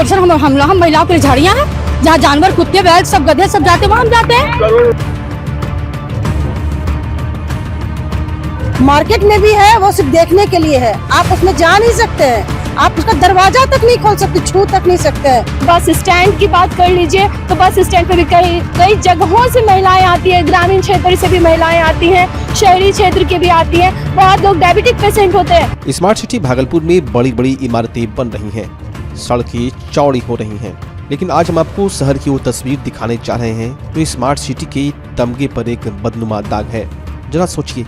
Portion हम महिलाओं के लिए झाड़ियाँ हैं, जहाँ जानवर, कुत्ते, बैल, सब गधे सब जाते हैं, वहाँ हम जाते हैं। मार्केट में भी है, वो सिर्फ देखने के लिए है, आप उसमें जा नहीं सकते हैं, आप उसका दरवाजा तक नहीं खोल सकते, छू तक नहीं सकते हैं। बस स्टैंड की बात कर लीजिए तो बस स्टैंड पे भी कई जगहों से महिलाएं आती हैं, ग्रामीण क्षेत्र से भी महिलाएं आती हैं, शहरी क्षेत्र की भी आती हैं, बहुत लोग डायबिटिक पेशेंट होते हैं। स्मार्ट सिटी भागलपुर में बड़ी बड़ी इमारतें बन रही हैं, सड़कें चौड़ी हो रही हैं, लेकिन आज हम आपको शहर की वो तस्वीर दिखाने जा रहे हैं जो स्मार्ट सिटी के तमगे पर एक बदनुमा दाग है। जरा सोचिए,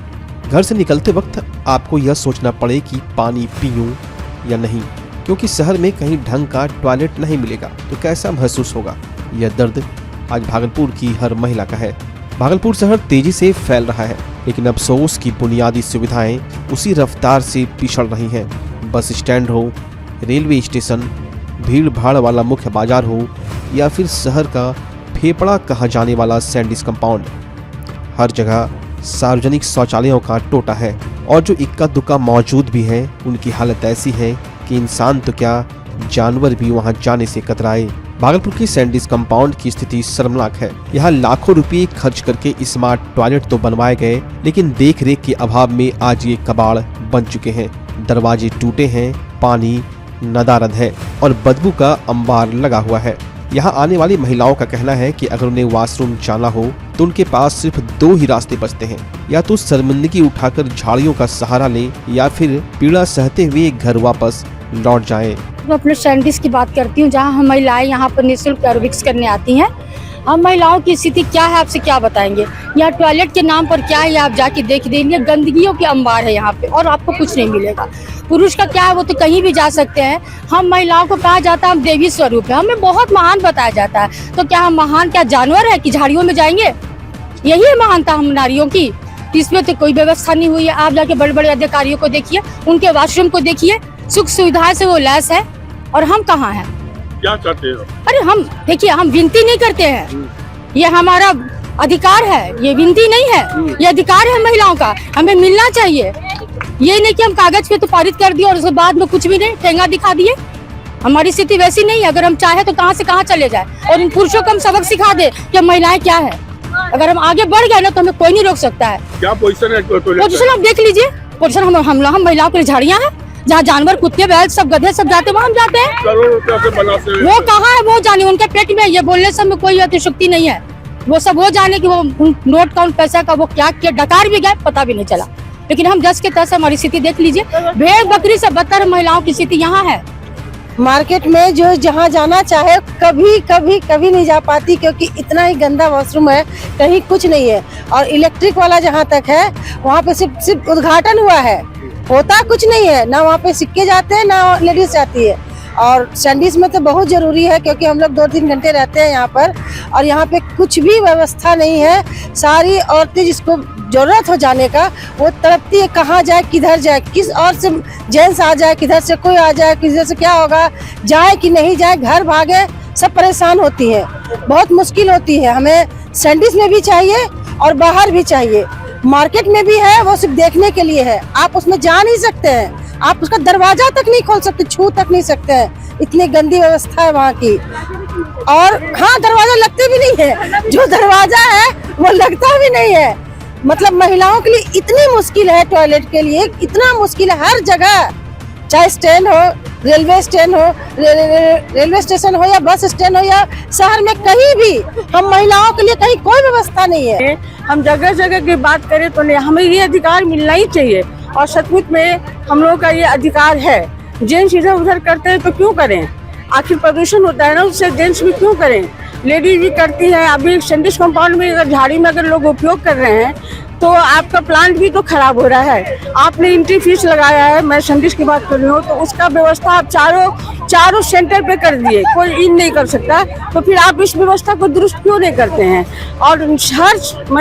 घर से निकलते वक्त आपको यह सोचना पड़े कि पानी पीऊं या नहीं, क्योंकि शहर में कहीं ढंग का टॉयलेट नहीं मिलेगा तो कैसा महसूस होगा। यह दर्द आज भागलपुर की हर महिला का है। भागलपुर शहर तेजी से फैल रहा है, लेकिन अफसोस की बुनियादी सुविधाएं उसी रफ्तार से पिछड़ रही हैं। बस स्टैंड हो, रेलवे स्टेशन, भीड़ भाड़ वाला मुख्य बाजार हो या फिर शहर का फेफड़ा कहा जाने वाला सैंडिस कंपाउंड, हर जगह सार्वजनिक शौचालयों का टोटा है, और जो इक्का दुक्का मौजूद भी हैं उनकी हालत ऐसी है कि इंसान तो क्या, जानवर भी वहां जाने से कतराए। भागलपुर की सैंडिस कंपाउंड की स्थिति शर्मनाक है। यहाँ लाखों रुपए खर्च करके स्मार्ट टॉयलेट तो बनवाए गए, लेकिन देख रेख के अभाव में आज ये कबाड़ बन चुके हैं। दरवाजे टूटे हैं, पानी नदारद है और बदबू का अंबार लगा हुआ है। यहाँ आने वाली महिलाओं का कहना है कि अगर उन्हें वॉशरूम जाना हो तो उनके पास सिर्फ दो ही रास्ते बचते हैं, या तो शर्मिंदगी उठाकर झाड़ियों का सहारा लें या फिर पीड़ा सहते हुए घर वापस लौट जाएं। मैं अपने सैंडिस की बात करती हूँ, जहाँ हम महिलाएं यहाँ पर निःशुल्क एरोबिक्स करने आती हैं। हम महिलाओं की स्थिति क्या है आपसे क्या बताएंगे। यहाँ टॉयलेट के नाम पर क्या है, आप जाके देख देंगे, गंदगियों के अंबार है यहाँ पे और आपको कुछ नहीं मिलेगा। पुरुष का क्या है, वो तो कहीं भी जा सकते हैं। हम महिलाओं को कहा जाता है हम देवी स्वरूप है, हमें बहुत महान बताया जाता है। तो क्या हम महान क्या जानवर है कि झाड़ियों में जाएंगे? यही है महानता हम नारियों की। इसमें तो कोई व्यवस्था नहीं हुई है। आप जाके बड़े बड़े अधिकारियों को देखिए, उनके वॉशरूम को देखिए, सुख सुविधाएं से वो लैस है, और हम कहाँ हैं? क्या चाहते हो? अरे हम देखिए, हम विनती नहीं करते हैं, ये हमारा अधिकार है, ये विनती नहीं है, ये अधिकार है महिलाओं का, हमें मिलना चाहिए। ये नहीं कि हम कागज पे तो पारित कर दिए और उसके बाद में कुछ भी नहीं, ठेंगा दिखा दिए। हमारी स्थिति वैसी नहीं है। अगर हम चाहे तो कहाँ से कहाँ चले जाए, और इन पुरुषों को हम सबक सिखा दे कि महिलाएं क्या है। अगर हम आगे बढ़ गए ना तो हमें कोई नहीं रोक सकता है। क्या पोजीशन है? पोजीशन आप देख लीजिए, पोजीशन हम महिलाओं के लिए झाड़ियाँ हैं, जहाँ जानवर, कुत्ते, बैल, सब गधे सब जाते हैं, वहाँ हम जाते हैं। करोड़ों रुपया से बनाते हैं। वो कहाँ है वो जाने, उनके पेट में ये बोलने से हमें कोई अतिशक्ति नहीं है। वो सब वो जाने कि वो नोट काउंट पैसा का वो क्या किया, डकार भी गए पता भी नहीं चला। लेकिन हम जस के तस हमारी स्थिति देख लीजिए, भेड़ बकरी से बदतर महिलाओं की स्थिति यहाँ है। मार्केट में जो जहाँ जाना चाहे कभी कभी कभी नहीं जा पाती, क्योंकि इतना ही गंदा वॉशरूम है, कहीं कुछ नहीं है। और इलेक्ट्रिक वाला जहाँ तक है वहाँ पे सिर्फ उद्घाटन हुआ है, होता कुछ नहीं है। ना वहाँ पे सिक्के जाते हैं, ना लेडीज जाती है। और सैंडिस में तो बहुत जरूरी है, क्योंकि हम लोग 2-3 घंटे रहते हैं यहाँ पर, और यहाँ पे कुछ भी व्यवस्था नहीं है। सारी औरतें जिसको जरूरत हो जाने का, वो तड़पती है, कहाँ जाए, किधर जाए, किस और से जेंट्स आ जाए, किधर से कोई आ जाए, किधर से क्या होगा, जाए कि नहीं जाए, घर भागे, सब परेशान होती है। बहुत मुश्किल होती है। हमें सैंडिस में भी चाहिए और बाहर भी चाहिए। मार्केट में भी है, वो सिर्फ देखने के लिए है, आप उसमें जा नहीं सकते हैं, आप उसका दरवाजा तक नहीं खोल सकते, छू तक नहीं सकते हैं। इतनी गंदी व्यवस्था है वहाँ की। और हाँ, दरवाजा लगते भी नहीं है, जो दरवाजा है वो लगता भी नहीं है। मतलब महिलाओं के लिए इतनी मुश्किल है, टॉयलेट के लिए इतना मुश्किल है हर जगह, चाहे स्टैंड हो, रेलवे स्टैंड हो, रेलवे स्टेशन हो या बस स्टैंड हो या शहर में कहीं भी, हम महिलाओं के लिए कहीं कोई व्यवस्था नहीं है। हम जगह जगह की बात करें तो नहीं, हमें ये अधिकार मिलना ही चाहिए, और सचमुच में हम लोगों का ये अधिकार है। जेंट्स इधर उधर करते हैं तो क्यों करें? आखिर प्रदूषण होता है ना, उससे जेंट्स भी क्यों करें? लेडीज भी करती हैं। अभी सैंडिस कंपाउंड में अगर झाड़ी में अगर लोग उपयोग कर रहे हैं तो आपका प्लांट भी तो खराब हो रहा है। आपने एंट्री फीस लगाया है, मैं सैंडिस की बात कर रही हूँ, तो उसका व्यवस्था आप चारों सेंटर पे कर दिए, कोई इन नहीं कर सकता, तो फिर आप इस व्यवस्था को दुरुस्त क्यों नहीं करते हैं? और हर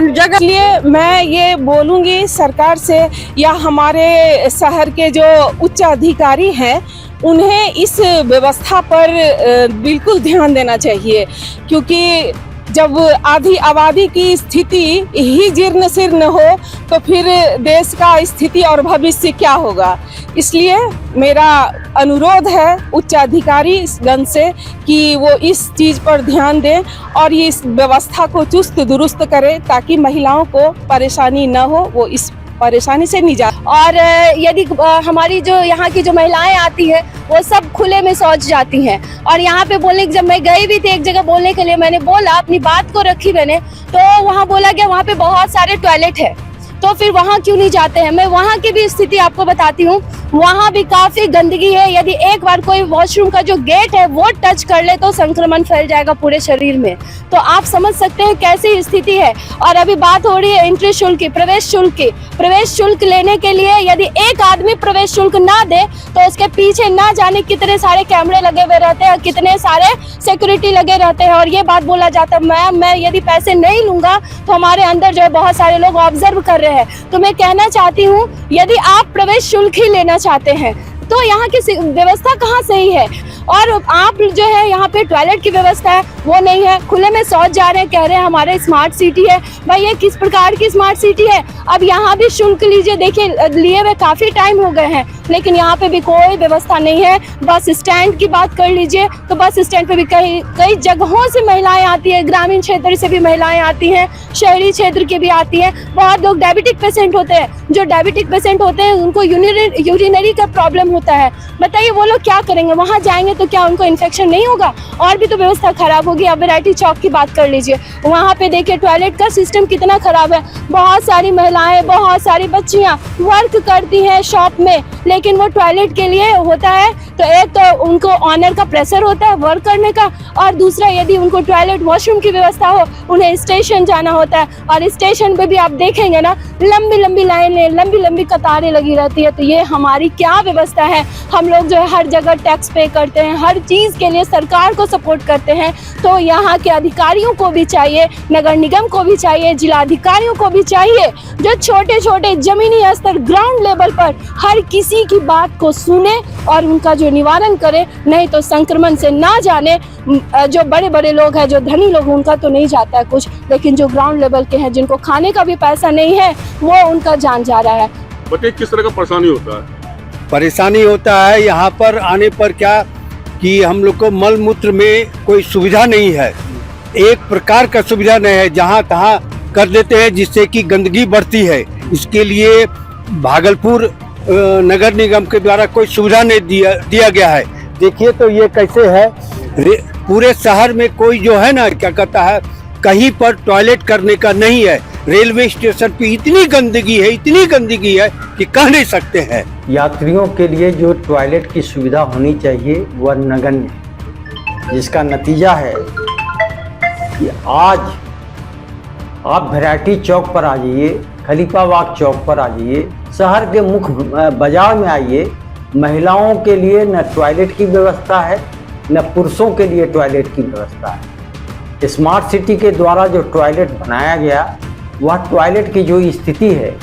जगह, इसलिए मैं ये बोलूँगी सरकार से या हमारे शहर के जो उच्च अधिकारी हैं उन्हें इस व्यवस्था पर बिल्कुल ध्यान देना चाहिए, क्योंकि जब आधी आबादी की स्थिति ही जीर्ण शीर्ण हो तो फिर देश का स्थिति और भविष्य क्या होगा। इसलिए मेरा अनुरोध है उच्चाधिकारी गण से कि वो इस चीज़ पर ध्यान दें और ये इस व्यवस्था को चुस्त दुरुस्त करें ताकि महिलाओं को परेशानी न हो, वो इस परेशानी से निजात। और यदि हमारी जो यहाँ की जो महिलाएं आती हैं वो सब खुले में शौच जाती हैं। और यहाँ पे बोलने जब मैं गई भी थी एक जगह बोलने के लिए, मैंने बोला अपनी बात को रखी मैंने, तो वहाँ बोला गया वहाँ पे बहुत सारे टॉयलेट है, तो फिर वहाँ क्यों नहीं जाते हैं। मैं वहाँ की भी स्थिति आपको बताती हूँ, वहाँ भी काफी गंदगी है। यदि एक बार कोई वॉशरूम का जो गेट है वो टच कर ले तो संक्रमण फैल जाएगा पूरे शरीर में। तो आप समझ सकते हैं कैसी स्थिति है। और अभी बात हो रही है एंट्री शुल्क की, प्रवेश शुल्क की। प्रवेश शुल्क लेने के लिए यदि एक आदमी प्रवेश शुल्क ना दे तो उसके पीछे ना जाने कितने सारे कैमरे लगे हुए रहते हैं, कितने सारे सिक्योरिटी लगे रहते हैं। और ये बात बोला जाता है मैम मैं यदि पैसे नहीं लूंगा तो हमारे अंदर जो है बहुत सारे लोग ऑब्जर्व कर रहे हैं। तो मैं कहना चाहती हूँ यदि आप प्रवेश शुल्क ही लेना चाहते हैं तो यहाँ की व्यवस्था कहाँ सही है। और आप जो है यहाँ पे टॉयलेट की व्यवस्था है वो नहीं है, खुले में शौच जा रहे हैं, कह रहे हैं हमारे स्मार्ट सिटी है। भाई ये किस प्रकार की स्मार्ट सिटी है। अब यहाँ भी शुल्क लीजिए, देखिए लिए हुए काफी टाइम हो गए हैं लेकिन यहाँ पे भी कोई व्यवस्था नहीं है। बस स्टैंड की बात कर लीजिए तो बस स्टैंड पे भी कई जगहों से महिलाएं आती है, ग्रामीण क्षेत्र से भी महिलाएं आती हैं, शहरी क्षेत्र की भी आती हैं। बहुत लोग डायबिटिक पेशेंट होते हैं, जो डायबिटिक पेशेंट होते हैं उनको यूरिनरी का प्रॉब्लम होता है। बताइए वो लोग क्या करेंगे, वहाँ जाएंगे तो क्या उनको इन्फेक्शन नहीं होगा। और भी तो व्यवस्था खराब होगी। अब वैरायटी चौक की बात कर लीजिए, वहाँ पे देखिए टॉयलेट का सिस्टम कितना खराब है। बहुत सारी महिलाएं, बहुत सारी बच्चियाँ वर्क करती हैं शॉप में, लेकिन वो टॉयलेट के लिए होता है तो एक तो उनको ऑनर का प्रेशर होता है वर्क करने का, और दूसरा यदि उनको टॉयलेट वॉशरूम की व्यवस्था हो उन्हें स्टेशन जाना होता है। और स्टेशन पे भी आप देखेंगे ना लंबी लंबी लाइनें, लंबी लंबी कतारें लगी रहती है। तो ये हमारी क्या व्यवस्था है। हम लोग जो है हर जगह टैक्स पे करते हैं, हर चीज़ के लिए सरकार को सपोर्ट करते हैं। तो यहाँ के अधिकारियों को भी चाहिए, नगर निगम को भी चाहिए, जिला अधिकारियों को भी चाहिए जो छोटे छोटे जमीनी स्तर ग्राउंड लेवल पर हर किसी की बात को सुने और उनका जो निवारण करे। नहीं तो संक्रमण से ना जाने जो बड़े बड़े लोग हैं, जो धनी लोग उनका तो नहीं जाता है कुछ, लेकिन जो ग्राउंड लेवल के हैं जिनको खाने का भी पैसा नहीं है वो उनका जान जा रहा है। बताइए किस तरह का परेशानी होता है। परेशानी होता है यहाँ पर आने पर क्या कि हम लोग को मल मूत्र में कोई सुविधा नहीं है, एक प्रकार का सुविधा नहीं है, जहाँ तहाँ कर देते हैं जिससे कि गंदगी बढ़ती है। इसके लिए भागलपुर नगर निगम के द्वारा कोई सुविधा नहीं दिया गया है। देखिए तो ये कैसे है, पूरे शहर में कोई जो है ना क्या कहता है कहीं पर टॉयलेट करने का नहीं है। रेलवे स्टेशन पे इतनी गंदगी है कि कह नहीं सकते हैं। यात्रियों के लिए जो टॉयलेट की सुविधा होनी चाहिए वह नगण्य, जिसका नतीजा है कि आज आप वैरायटी चौक पर आ जाइए, खलीफाबाग चौक पर आ जाइए, शहर के मुख्य बाजार में आइए, महिलाओं के लिए न टॉयलेट की व्यवस्था है न पुरुषों के लिए टॉयलेट की व्यवस्था है। स्मार्ट सिटी के द्वारा जो टॉयलेट बनाया गया वह टॉयलेट की जो स्थिति है,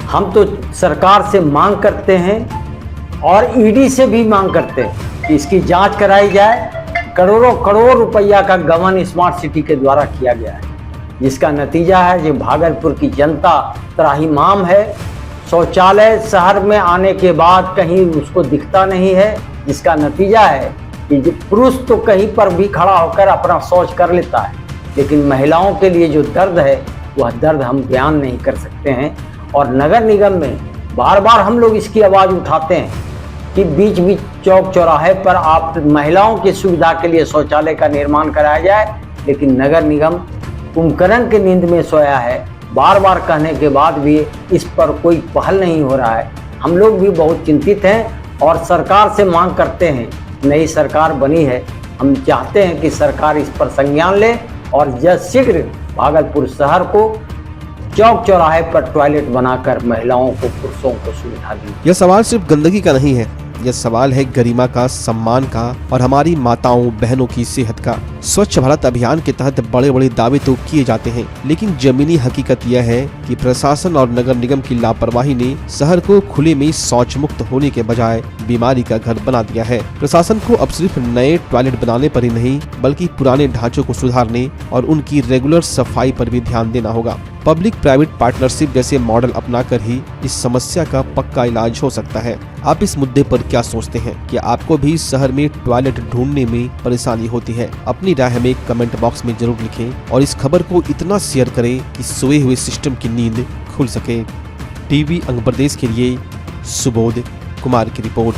हम तो सरकार से मांग करते हैं और ईडी से भी मांग करते हैं कि इसकी जांच कराई जाए। करोड़ों रुपया का गबन स्मार्ट सिटी के द्वारा किया गया है, जिसका नतीजा है जो भागलपुर की जनता त्राहिमाम है। शौचालय शहर में आने के बाद कहीं उसको दिखता नहीं है, जिसका नतीजा है कि पुरुष तो कहीं पर भी खड़ा होकर अपना शौच कर लेता है, लेकिन महिलाओं के लिए जो दर्द है वह दर्द हम बयान नहीं कर सकते हैं। और नगर निगम में बार बार हम लोग इसकी आवाज़ उठाते हैं कि बीच बीच चौक चौराहे पर आप महिलाओं की सुविधा के लिए शौचालय का निर्माण कराया जाए, लेकिन नगर निगम कुंभकर्ण की नींद में सोया है। बार बार कहने के बाद भी इस पर कोई पहल नहीं हो रहा है। हम लोग भी बहुत चिंतित हैं और सरकार से मांग करते हैं, नई सरकार बनी है, हम चाहते हैं कि सरकार इस पर संज्ञान ले और जल्द शीघ्र भागलपुर शहर को चौक चौराहे पर टॉयलेट बनाकर महिलाओं को, पुरुषों को सुविधा दी। यह सवाल सिर्फ गंदगी का नहीं है, यह सवाल है गरिमा का, सम्मान का और हमारी माताओं बहनों की सेहत का। स्वच्छ भारत अभियान के तहत बड़े बड़े दावे तो किए जाते हैं, लेकिन जमीनी हकीकत यह है कि प्रशासन और नगर निगम की लापरवाही ने शहर को खुले में शौच मुक्त होने के बजाय बीमारी का घर बना दिया है। प्रशासन को अब सिर्फ नए टॉयलेट बनाने पर ही नहीं बल्कि पुराने ढांचों को सुधारने और उनकी रेगुलर सफाई पर भी ध्यान देना होगा। पब्लिक प्राइवेट पार्टनरशिप जैसे मॉडल अपनाकर ही इस समस्या का पक्का इलाज हो सकता है। आप इस मुद्दे पर क्या सोचते हैं? क्या आपको भी शहर में टॉयलेट ढूंढने में परेशानी होती है? अपनी राय हमें कमेंट बॉक्स में जरूर लिखें और इस खबर को इतना शेयर करें कि सोए हुए सिस्टम की नींद खुल सके। टीवी अंग प्रदेश के लिए सुबोध कुमार की रिपोर्ट।